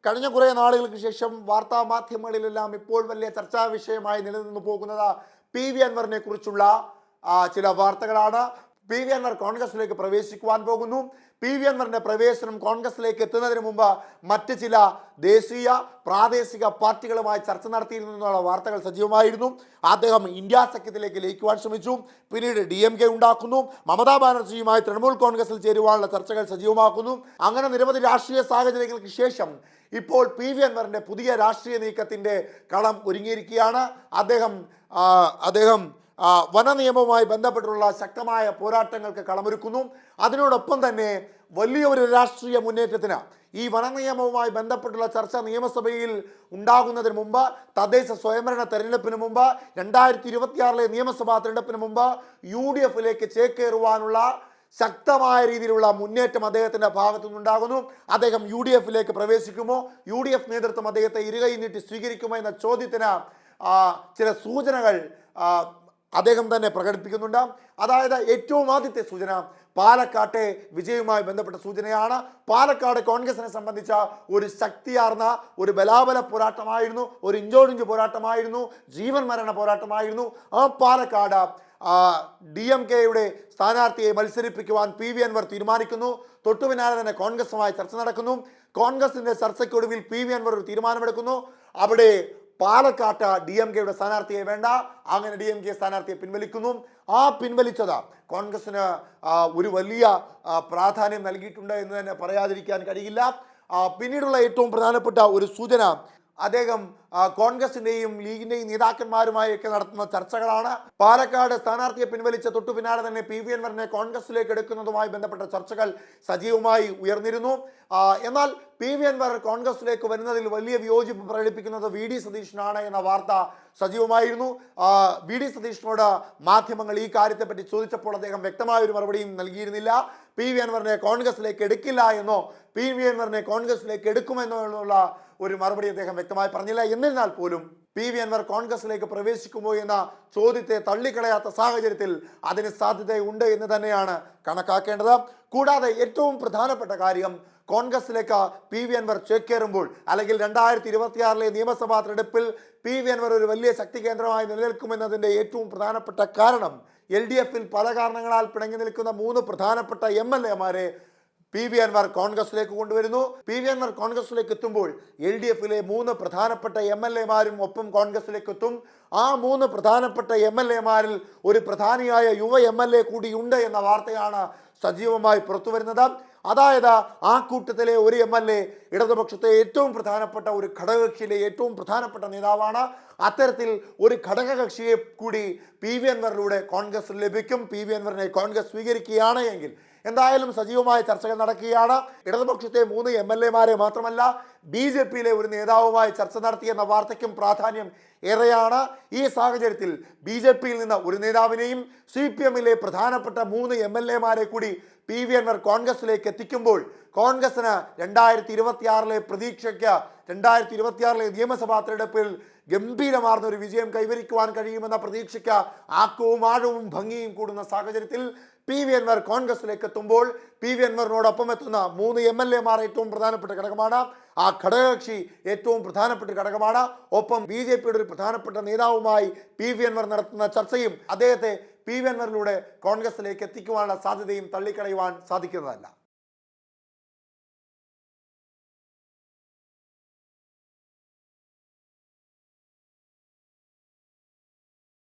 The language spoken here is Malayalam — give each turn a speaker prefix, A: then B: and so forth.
A: കഴിഞ്ഞ കുറേ നാളുകൾക്ക് ശേഷം വാർത്താ മാധ്യമങ്ങളിലെല്ലാം ഇപ്പോൾ വലിയ ചർച്ചാ വിഷയമായി നിലനിന്നു പോകുന്നത് പി വി അൻവറിനെ കുറിച്ചുള്ള ചില വാർത്തകളാണ്. പി വി അൻവർ കോൺഗ്രസിലേക്ക് പ്രവേശിക്കുവാൻ പോകുന്നു. പി വി അൻവറിന്റെ പ്രവേശനം കോൺഗ്രസിലേക്ക് എത്തുന്നതിന് മുമ്പ് മറ്റ് ചില ദേശീയ പ്രാദേശിക പാർട്ടികളുമായി ചർച്ച നടത്തിയിരുന്നുള്ള വാർത്തകൾ സജീവമായിരുന്നു. അദ്ദേഹം ഇന്ത്യ സഖ്യത്തിലേക്ക് ലയിക്കുവാൻ ശ്രമിച്ചു. പിന്നീട് DMK ഉണ്ടാക്കുന്നു. മമതാ ബാനർജിയുമായി തൃണമൂൽ കോൺഗ്രസിൽ ചേരുവാനുള്ള ചർച്ചകൾ സജീവമാക്കുന്നു. അങ്ങനെ നിരവധി രാഷ്ട്രീയ സാഹചര്യങ്ങൾക്ക് ശേഷം ഇപ്പോൾ പി വി അൻവറിന്റെ പുതിയ രാഷ്ട്രീയ നീക്കത്തിന്റെ കളം ഒരുങ്ങിയിരിക്കുകയാണ്. അദ്ദേഹം വന നിയമവുമായി ബന്ധപ്പെട്ടുള്ള ശക്തമായ പോരാട്ടങ്ങൾക്ക് കളമൊരുക്കുന്നു. അതിനോടൊപ്പം തന്നെ വലിയൊരു രാഷ്ട്രീയ മുന്നേറ്റത്തിന് ഈ വന നിയമവുമായി ബന്ധപ്പെട്ടുള്ള ചർച്ച നിയമസഭയിൽ ഉണ്ടാകുന്നതിന് മുമ്പ്, തദ്ദേശ സ്വയംഭരണ തെരഞ്ഞെടുപ്പിന് മുമ്പ്, 2026 നിയമസഭാ തെരഞ്ഞെടുപ്പിന് മുമ്പ് UDF-ലേക്ക് ചേക്കേറുവാനുള്ള ശക്തമായ രീതിയിലുള്ള മുന്നേറ്റം അദ്ദേഹത്തിന്റെ ഭാഗത്തു നിന്നുണ്ടാകുന്നു. അദ്ദേഹം UDF-ലേക്ക് പ്രവേശിക്കുമോ, UDF നേതൃത്വം അദ്ദേഹത്തെ ഇരുകൈ നീട്ടി സ്വീകരിക്കുമോ എന്ന ചോദ്യത്തിന് ചില സൂചനകൾ അദ്ദേഹം തന്നെ പ്രകടിപ്പിക്കുന്നുണ്ട്. അതായത് ഏറ്റവും ആദ്യത്തെ സൂചന പാലക്കാട്ടെ വിജയവുമായി ബന്ധപ്പെട്ട സൂചനയാണ്. പാലക്കാട് കോൺഗ്രസിനെ സംബന്ധിച്ച ഒരു ശക്തിയാർന്ന ഒരു ബലാബല പോരാട്ടമായിരുന്നു, ഒരു ഇഞ്ചോടിഞ്ച് പോരാട്ടമായിരുന്നു, ജീവൻ മരണ പോരാട്ടമായിരുന്നു. ആ പാലക്കാട് DMK-യുടെ സ്ഥാനാർത്ഥിയെ മത്സരിപ്പിക്കുവാൻ പി വി അൻവർ തീരുമാനിക്കുന്നു. തൊട്ടുപിന്നാലെ തന്നെ കോൺഗ്രസുമായി ചർച്ച നടക്കുന്നു. കോൺഗ്രസിന്റെ ചർച്ചയ്ക്കൊടുവിൽ പി വി അൻവർ ഒരു തീരുമാനമെടുക്കുന്നു. അവിടെ പാലക്കാട്ട് DMK-യുടെ സ്ഥാനാർത്ഥിയെ വേണ്ട, അങ്ങനെ DMK സ്ഥാനാർത്ഥിയെ പിൻവലിക്കുന്നു. ആ പിൻവലിച്ചത് കോൺഗ്രസിന് ഒരു വലിയ പ്രാധാന്യം നൽകിയിട്ടുണ്ട് എന്ന് തന്നെ പറയാതിരിക്കാൻ കഴിയില്ല. പിന്നീടുള്ള ഏറ്റവും പ്രധാനപ്പെട്ട ഒരു സൂചന അദ്ദേഹം കോൺഗ്രസിന്റെയും ലീഗിന്റെയും നേതാക്കന്മാരുമായൊക്കെ നടത്തുന്ന ചർച്ചകളാണ്. പാലക്കാട് സ്ഥാനാർത്ഥിയെ പിൻവലിച്ച തൊട്ടു പിന്നാലെ തന്നെ പി വി അൻവറിനെ കോൺഗ്രസിലേക്ക് എടുക്കുന്നതുമായി ബന്ധപ്പെട്ട ചർച്ചകൾ സജീവമായി ഉയർന്നിരുന്നു. എന്നാൽ പി വി അൻവർ കോൺഗ്രസിലേക്ക് വരുന്നതിൽ വലിയ വിയോജിപ്പ് പ്രകടിപ്പിക്കുന്നത് VD സതീശനാണ് എന്ന വാർത്ത സജീവമായിരുന്നു. VD സതീശനോട് മാധ്യമങ്ങൾ ഈ കാര്യത്തെപ്പറ്റി ചോദിച്ചപ്പോൾ അദ്ദേഹം വ്യക്തമായ ഒരു മറുപടിയും നൽകിയിരുന്നില്ല. പി വി അൻവറിനെ കോൺഗ്രസിലേക്ക് എടുക്കില്ല എന്നോ പി വി അൻവറിനെ കോൺഗ്രസിലേക്ക് എടുക്കുമെന്നോ എന്നുള്ള ഒരു മറുപടി അദ്ദേഹം വ്യക്തമായി പറഞ്ഞില്ല. എന്നിരുന്നാൽ പോലും പി വി അൻവർ കോൺഗ്രസിലേക്ക് പ്രവേശിക്കുമോ എന്ന ചോദ്യത്തെ തള്ളിക്കളയാത്ത സാഹചര്യത്തിൽ അതിന് സാധ്യതയുണ്ട് എന്ന് തന്നെയാണ് കണക്കാക്കേണ്ടത്. കൂടാതെ ഏറ്റവും പ്രധാനപ്പെട്ട കാര്യം, കോൺഗ്രസിലേക്ക് പി വി അൻവർ ചേക്കേറുമ്പോൾ അല്ലെങ്കിൽ 2026 നിയമസഭാ തെരഞ്ഞെടുപ്പിൽ പി വി അൻവർ ഒരു വലിയ ശക്തി കേന്ദ്രമായി നിലനിൽക്കുമെന്നതിൻ്റെ ഏറ്റവും പ്രധാനപ്പെട്ട കാരണം LDF-ൽ പല കാരണങ്ങളാൽ പിണങ്ങി നിൽക്കുന്ന 3 പ്രധാനപ്പെട്ട MLA-മാരെ പി വി അൻവർ കോൺഗ്രസിലേക്ക് കൊണ്ടുവരുന്നു. പി വി അൻവർ കോൺഗ്രസിലേക്ക് എത്തുമ്പോൾ LDF-ലെ 3 പ്രധാനപ്പെട്ട MLA-മാരും ഒപ്പം കോൺഗ്രസിലേക്ക് എത്തും. ആ 3 പ്രധാനപ്പെട്ട MLA-മാരിൽ ഒരു പ്രധാനിയായ യുവ MLA കൂടിയുണ്ട് എന്ന വാർത്തയാണ് സജീവമായി പുറത്തു വരുന്നത്. അതായത് ആ കൂട്ടത്തിലെ ഒരു MLA ഇടതുപക്ഷത്തെ ഏറ്റവും പ്രധാനപ്പെട്ട ഒരു ഘടകകക്ഷിയിലെ ഏറ്റവും പ്രധാനപ്പെട്ട നേതാവാണ്. അത്തരത്തിൽ ഒരു ഘടകകക്ഷിയെ കൂടി പി വി അൻവറിലൂടെ കോൺഗ്രസ് ലഭിക്കും. പി വി അൻവറിനെ കോൺഗ്രസ് സ്വീകരിക്കുകയാണ് എങ്കിൽ എന്തായാലും സജീവമായ ചർച്ചകൾ നടക്കുകയാണ്. ഇടതുപക്ഷത്തെ 3 MLA-മാരെ മാത്രമല്ല BJP-യിലെ ഒരു നേതാവുമായി ചർച്ച നടത്തിയെന്ന വാർത്തയ്ക്കും പ്രാധാന്യം ഏറെയാണ്. ഈ സാഹചര്യത്തിൽ BJP-യിൽ നിന്ന് ഒരു നേതാവിനെയും CPM-ലെ പ്രധാനപ്പെട്ട 3 MLA-മാരെ കൂടി പി വി അൻവർ കോൺഗ്രസിലേക്ക് എത്തിക്കുമ്പോൾ കോൺഗ്രസിന് 2026 പ്രതീക്ഷയ്ക്ക് 2026 നിയമസഭാ തെരഞ്ഞെടുപ്പിൽ ഗംഭീരമാർന്ന ഒരു വിജയം കൈവരിക്കുവാൻ കഴിയുമെന്ന പ്രതീക്ഷയ്ക്ക് ആക്കവും ആഴവും ഭംഗിയും കൂടുന്ന സാഹചര്യത്തിൽ പി വി അൻവർ കോൺഗ്രസിലേക്ക് എത്തുമ്പോൾ പി വി അൻവറിനോടൊപ്പം എത്തുന്ന 3 MLA-മാർ ഏറ്റവും പ്രധാനപ്പെട്ട ഘടകമാണ്. ആ ഘടകകക്ഷി ഏറ്റവും പ്രധാനപ്പെട്ട ഘടകമാണ്. ഒപ്പം BJP-യുടെ ഒരു പ്രധാനപ്പെട്ട നേതാവുമായി പി വി അൻവർ നടത്തുന്ന ചർച്ചയും അദ്ദേഹത്തെ പി വി അൻവറിലൂടെ കോൺഗ്രസിലേക്ക് എത്തിക്കുവാനുള്ള സാധ്യതയും തള്ളിക്കളയുവാൻ സാധിക്കുന്നതല്ല.